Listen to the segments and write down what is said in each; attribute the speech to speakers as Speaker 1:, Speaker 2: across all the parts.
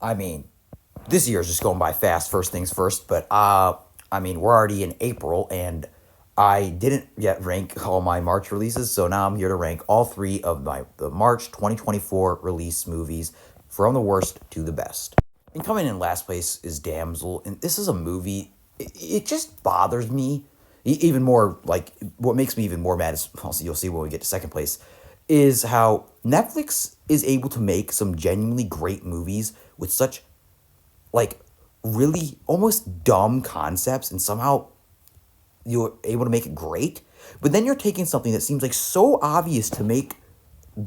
Speaker 1: I mean, this year's just going by fast, first things first, but I mean, we're already in April and I didn't yet rank all my March releases, so now I'm here to rank all three of the March 2024 release movies from the worst to the best. And coming in last place is Damsel, and this is a movie, it just bothers me even more. Like, what makes me even more mad is, also you'll see when we get to second place, is how Netflix is able to make some genuinely great movies with such, like, really almost dumb concepts, and somehow you're able to make it great. But then you're taking something that seems like so obvious to make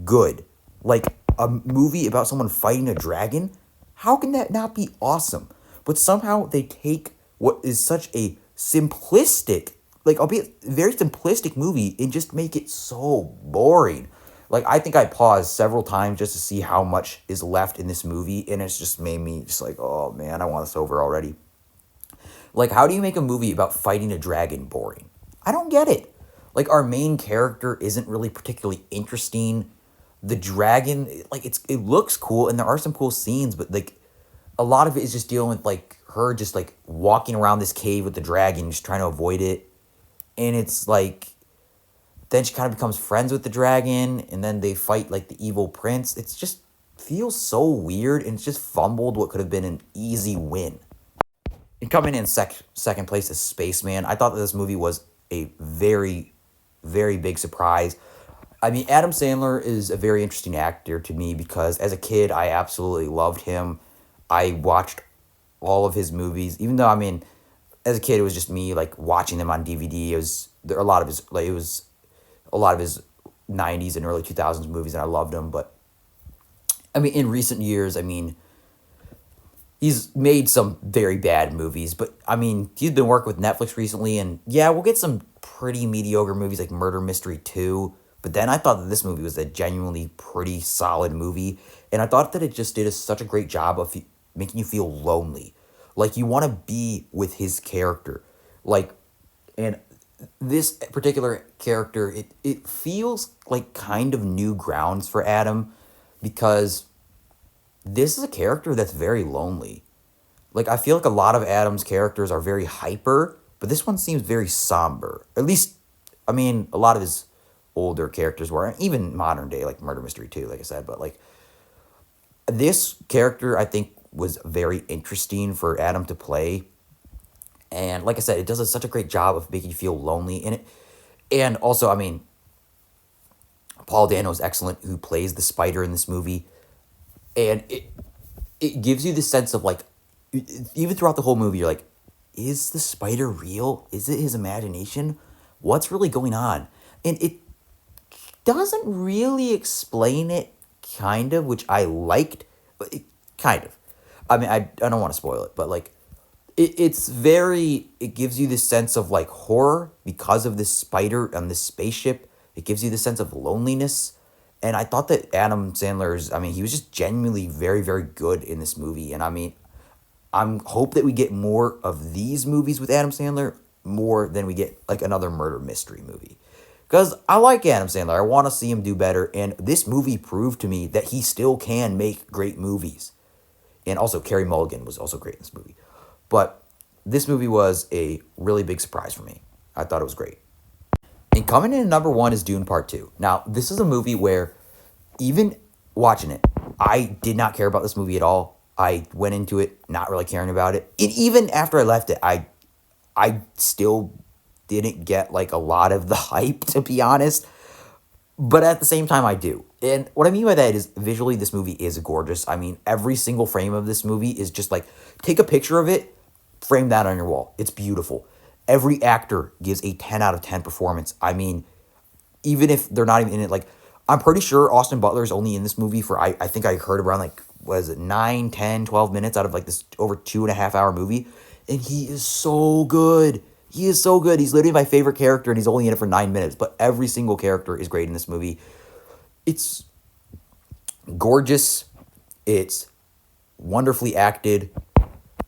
Speaker 1: good, like a movie about someone fighting a dragon. How can that not be awesome? But somehow they take what is such a simplistic, like, albeit very simplistic movie, and just make it so boring. Like, I think I paused several times just to see how much is left in this movie, and it's just made me just like, oh man, I want this over already. Like, how do you make a movie about fighting a dragon boring? I don't get it. Like, our main character isn't really particularly interesting. The dragon, like, it looks cool and there are some cool scenes, but like a lot of it is just dealing with like her just like walking around this cave with the dragon, just trying to avoid it. And it's like then she kind of becomes friends with the dragon, and then they fight like the evil prince. It's just feels so weird, and it's just fumbled what could have been an easy win. And coming in second place is Spaceman. I thought that this movie was a very, very big surprise. I mean, Adam Sandler is a very interesting actor to me because as a kid, I absolutely loved him. I watched all of his movies, even though, I mean, as a kid, it was just me like watching them on DVD. It was there a lot of his like it was a lot of his 90s and early 2000s movies, and I loved them. But I mean, in recent years, I mean, he's made some very bad movies, but I mean, he's been working with Netflix recently, and yeah, we'll get some pretty mediocre movies like Murder Mystery 2. But then I thought that this movie was a genuinely pretty solid movie, and I thought that it just did such a great job of making you feel lonely. Like, you want to be with his character. Like, and this particular character, it feels like kind of new grounds for Adam because this is a character that's very lonely. Like, I feel like a lot of Adam's characters are very hyper, but this one seems very somber. At least, I mean, a lot of his older characters were, even modern day, like Murder Mystery 2, like I said. But, like, this character, I think, was very interesting for Adam to play. And, like I said, it does such a great job of making you feel lonely in it. And also, I mean, Paul Dano is excellent, who plays the spider in this movie. And it gives you the sense of, like, even throughout the whole movie, you're like, is the spider real? Is it his imagination? What's really going on? And it doesn't really explain it, kind of, which I liked, but kind of. I mean, I don't want to spoil it, but like, it gives you this sense of like horror because of this spider on this spaceship. It gives you the sense of loneliness. And I thought that Adam Sandler's, I mean, he was just genuinely very, very good in this movie. And I mean, I'm hope that we get more of these movies with Adam Sandler more than we get like another murder mystery movie. Because I like Adam Sandler. I want to see him do better. And this movie proved to me that he still can make great movies. And also, Carey Mulligan was also great in this movie. But this movie was a really big surprise for me. I thought it was great. And coming in at number one is Dune Part 2. Now, this is a movie where even watching it, I did not care about this movie at all. I went into it not really caring about it. And even after I left it, I still didn't get like a lot of the hype, to be honest. But at the same time, I do. And what I mean by that is visually, this movie is gorgeous. I mean, every single frame of this movie is just like, take a picture of it, frame that on your wall. It's beautiful. Every actor gives a 10 out of 10 performance. I mean, even if they're not even in it, like, I'm pretty sure Austin Butler is only in this movie for, I think I heard around like, was it 9, 10, 12 minutes out of like this over 2.5 hour movie. And he is so good. He is so good. He's literally my favorite character, and he's only in it for 9 minutes. But every single character is great in this movie. It's gorgeous. It's wonderfully acted.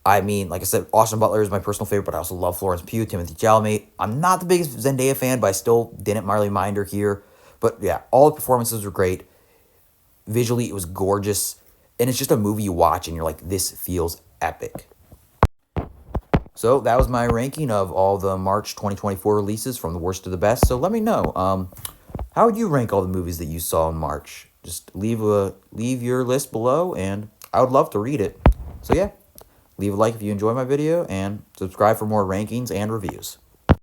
Speaker 1: I mean, like I said, Austin Butler is my personal favorite, but I also love Florence Pugh, Timothée Chalamet. I'm not the biggest Zendaya fan, but I still didn't really mind her here. But yeah, all the performances were great. Visually, it was gorgeous. and it's just a movie you watch and you're like, this feels epic. So that was my ranking of all the March 2024 releases from the worst to the best. So let me know, how would you rank all the movies that you saw in March? Just leave your list below, and I would love to read it. So yeah, leave a like if you enjoy my video, and subscribe for more rankings and reviews.